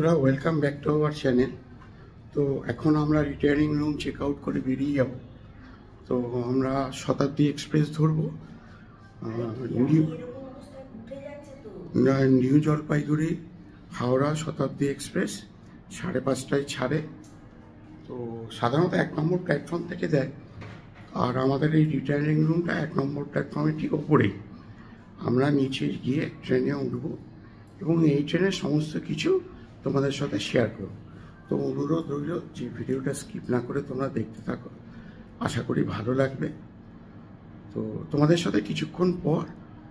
বন্ধুরা, welcome back to our channel. তো এখন আমরা রিটায়ারিং রুম চেক আউট করে বেরিয়ে যাব। তো আমরা শতাব্দী এক্সপ্রেস ধরবো। নিউ জলপাইগুড়ি হাওড়া শতাব্দী এক্সপ্রেস 5:30টায় ছাড়ে। তো সাধারণত 1 নম্বর প্ল্যাটফর্ম থেকে দেয়, আর আমাদের এই রিটায়ারিং রুমটা 1 নম্বর প্ল্যাটফর্মের ঠিক ওপরেই। আমরা নিচে গিয়ে ট্রেনে উঠবো এবং এই ট্রেনের সমস্ত কিছু তোমাদের সাথে শেয়ার করব। তো অনুরোধ রইল যে ভিডিওটা স্কিপ না করে তোমরা দেখতে থাকো, আশা করি ভালো লাগবে। তো তোমাদের সাথে কিছুক্ষণ পর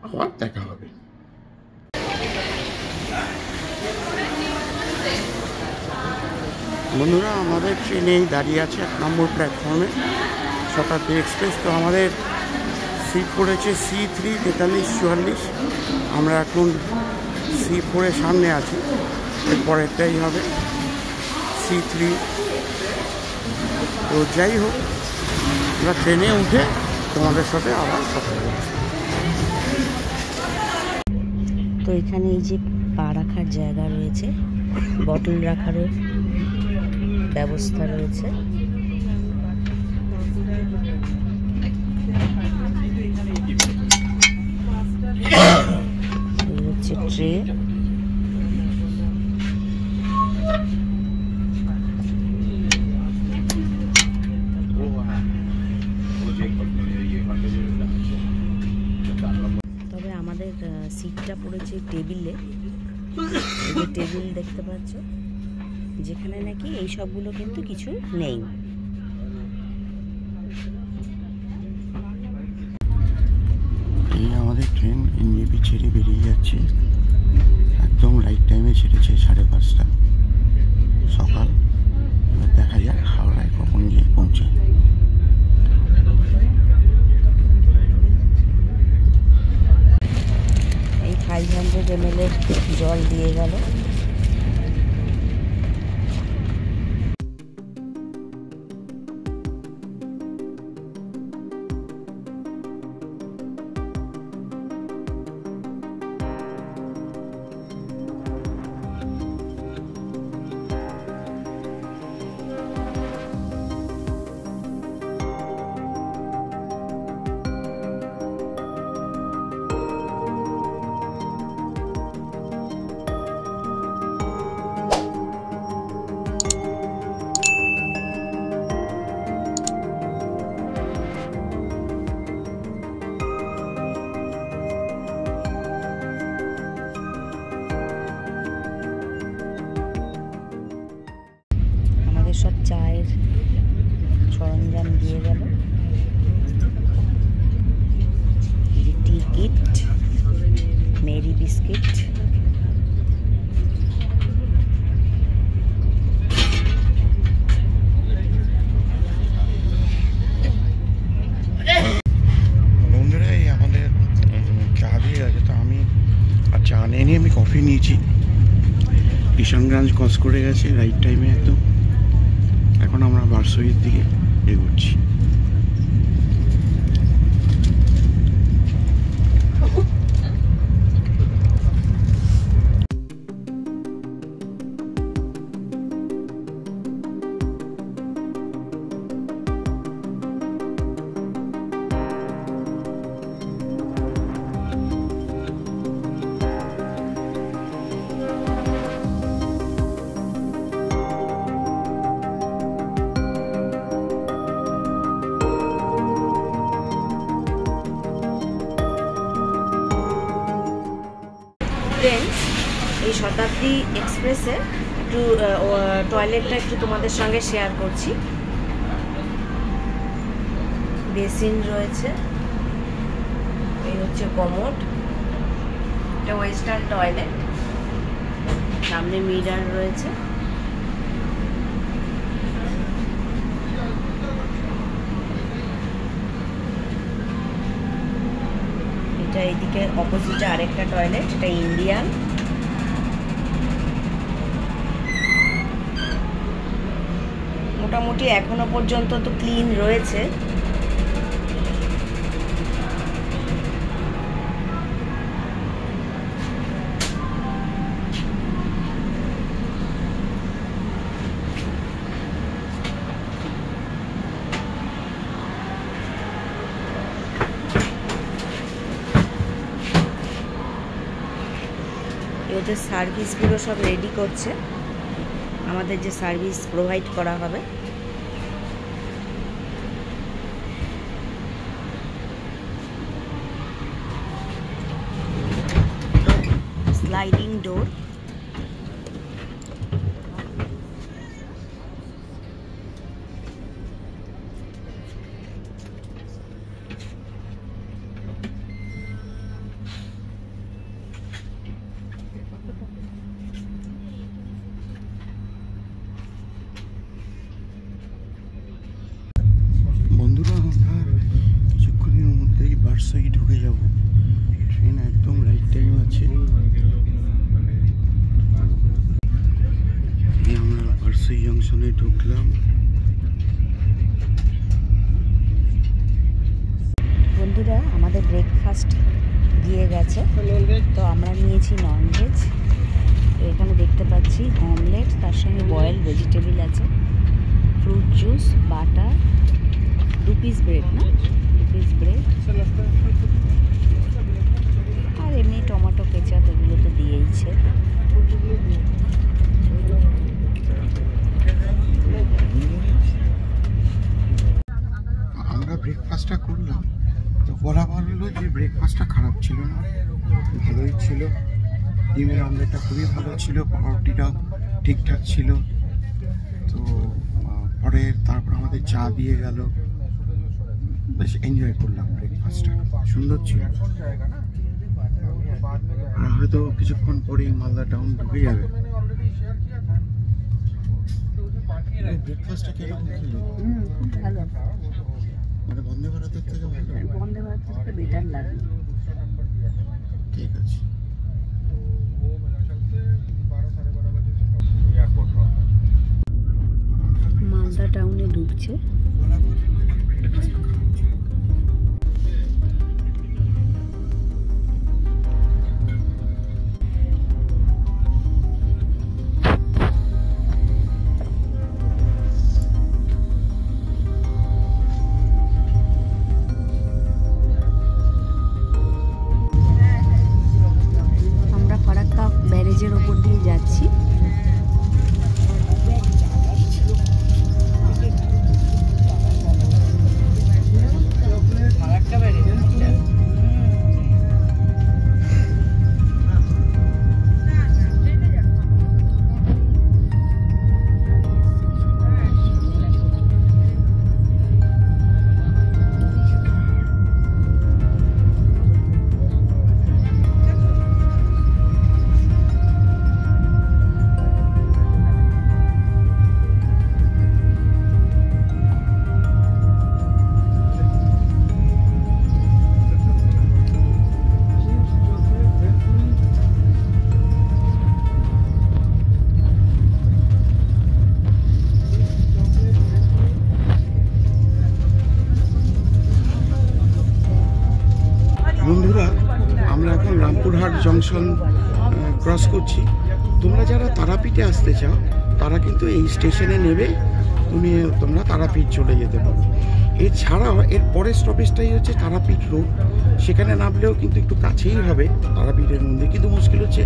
আবার দেখা হবে। বন্ধুরা, আমাদের ট্রেনেই দাঁড়িয়ে আছে 1 নম্বর প্ল্যাটফর্মে শতাব্দী এক্সপ্রেস। তো আমাদের সিট পড়েছে C3 4344। আমরা এখন C4-এর সামনে আছি, এর পরেরটাই হবে C3। তো যাই হোক, আমরা ট্রেনে উঠে তোমাদের সাথে আবার কথা বলছি। তো এখানে এই যে পা রাখার জায়গা রয়েছে, বটল রাখারও ব্যবস্থা রয়েছে। হচ্ছে ট্রে। তবে আমাদের সিটটা পড়েছে টেবিলে, টেবিল দেখতে পাচ্ছ, যেখানে নাকি এই সবগুলো কিন্তু কিছু নেই। এই আমাদের ট্রেন এনজেপি ছেড়ে বেরিয়ে যাচ্ছে, একদম রাইট টাইমে ছেড়েছে 5:30 সকাল। দেখা যাক হাওড়ায় কখন গিয়ে পৌঁছায়। এই 500 ml জল দিয়ে গেল। সব চায়ের সরঞ্জাম দিয়ে গেল, টি কিট, মেরি বিস্কিট। বন্ধুরা, এই আমাদের চা দিয়ে গেছে। তো আমি আর চা নিয়ে আমি কফি নিয়েছি। কিষানগঞ্জ ক্রস করে গেছে রাইট টাইমে একদম। এখন আমরা বারসইয়ের দিকে এগোচ্ছি। এই শতাব্দী এক্সপ্রেসে একটু টয়লেটটা একটু তোমাদের সঙ্গে শেয়ার করছি। বেসিন রয়েছে, এই হচ্ছে কমোড, এটা ওয়েস্টার্ন টয়লেট, সামনে মিরার রয়েছে। এটা এইদিকে অপোজিটে আরেকটা টয়লেট, এটা ইন্ডিয়ান। মোটামুটি এখনো পর্যন্ত তো ক্লিন রয়েছে। ওদের সার্ভিসগুলো সব রেডি করছে, আমাদের যে সার্ভিস প্রোভাইড করা হবে। স্লাইডিং ডোর, বন্ধুরা আমরা কিছুক্ষণের মধ্যেই বার্সাই ঢুকে যাব। ট্রেন একদম রাইট টাইম আছে। আমরা বার্সাই জংশনে ঢুকলাম। বন্ধুরা আমাদের ব্রেকফাস্ট দিয়ে গেছে, তো আমরা নিয়েছি ননভেজ। তো এখানে দেখতে পাচ্ছি অমলেট, তার সঙ্গে বয়েল ভেজিটেবল আছে, fruit juice, butter, 2 piece bread, না 2 পিস ব্রেড, আর এমনি টমেটো কেচাপ এগুলো তো দিয়েইছে। আমরা ব্রেকফাস্টটা করলাম, তো বলা হলো যে ব্রেকফাস্টটা খারাপ ছিল না, ভালোই ছিল। ডিমের অমলেটটা খুবই ভালো ছিল, পাউরুটিটাও ঠিকঠাক ছিল। তো তারপর আমাদের চা দিয়ে গেল, বেশ এনজয় করলাম ব্রেকফাস্টটা, সুন্দর ছিল। আর হয়তো কিছুক্ষণ পরেই মালদা টাউন ঢুকে যাবে। ব্রেকফাস্টটা কিরকম ছিল? খুব ভালো, মানে বন্দে ভারতের থেকে ভালো? বন্দে ভারতের থেকে বেটার লাগে। ঠিক আছে। মালদা টাউনে ঢুকছে। আমরা ফারাক্কা ব্যারেজের ওপর দিয়ে যাচ্ছি। বন্ধুরা আমরা এখন রামপুরহাট জংশন ক্রস করছি। তোমরা যারা তারাপীঠে আসতে চাও তারা কিন্তু এই স্টেশনে নেবে, তোমরা তারাপীঠ চলে যেতে পারো। এছাড়াও এর পরের স্টপেজটাই হচ্ছে তারাপীঠ রোড, সেখানে নামলেও কিন্তু একটু কাছেই হবে তারাপীঠের মধ্যে। কিন্তু মুশকিল হচ্ছে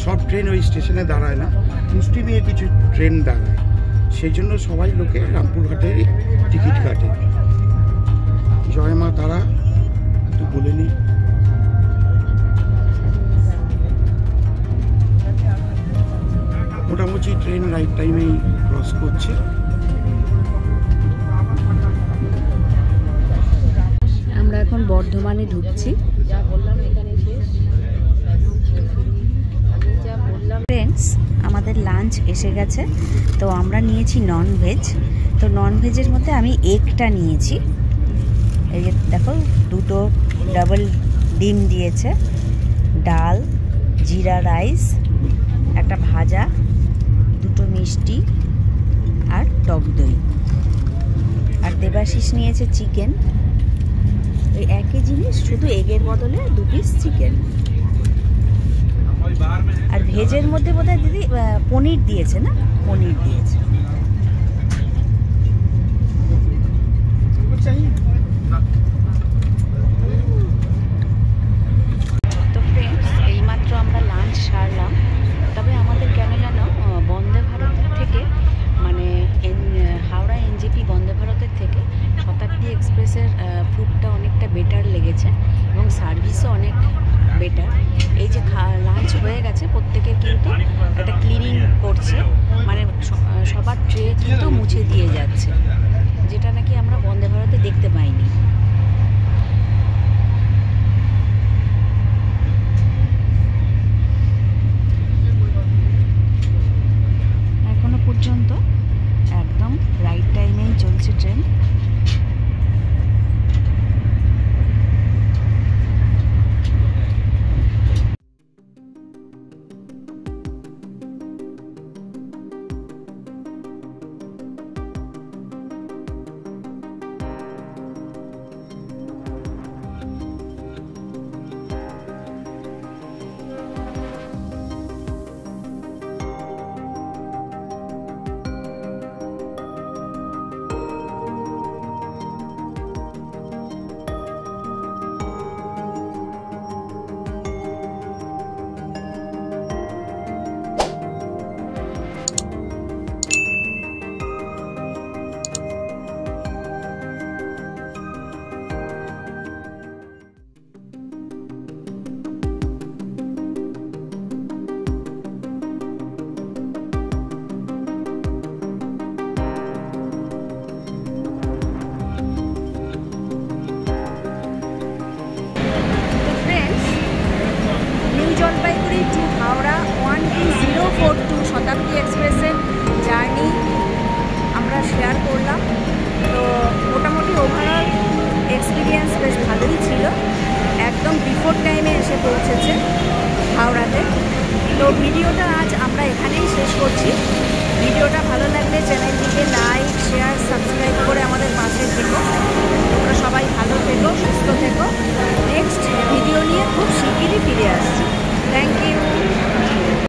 সব ট্রেন ওই স্টেশনে দাঁড়ায় না, মুষ্টিমেয় কিছু ট্রেন দাঁড়ায়, সেই জন্য সবাই লোকে রামপুরহাটের টিকিট কাটে। জয় মা তারা একটু বলে নিই। মোটামুটি ট্রেন রাইট টাইমেই ক্রস করছে। আমরা এখন বর্ধমানে ঢুকছি। ফ্রেন্ডস আমাদের লাঞ্চ এসে গেছে, তো আমরা নিয়েছি ননভেজ। তো ননভেজের মধ্যে আমি এগটা নিয়েছি, এই যে দেখো 2টো ডাবল ডিম দিয়েছে, ডাল, জিরা রাইস, একটা ভাজা, 2টো মিষ্টি আর টক দই। আর দেবাশিস নিয়েছে চিকেন, ওই একই জিনিস, শুধু এগের বদলে 2 পিস চিকেন। আর ভেজের মধ্যে বোধহয় দিদি পনির দিয়েছে, না পনির দিয়েছে। তো ফ্রেন্ডস এইমাত্র আমরা লাঞ্চ সারলাম। দ্রুত মুছে দিয়ে যাচ্ছে, যেটা নাকি আমরা বন্দে ভারতে দেখতে পাইনি। এখনো পর্যন্ত একদম রাইট টাইমেই চলছে ট্রেন।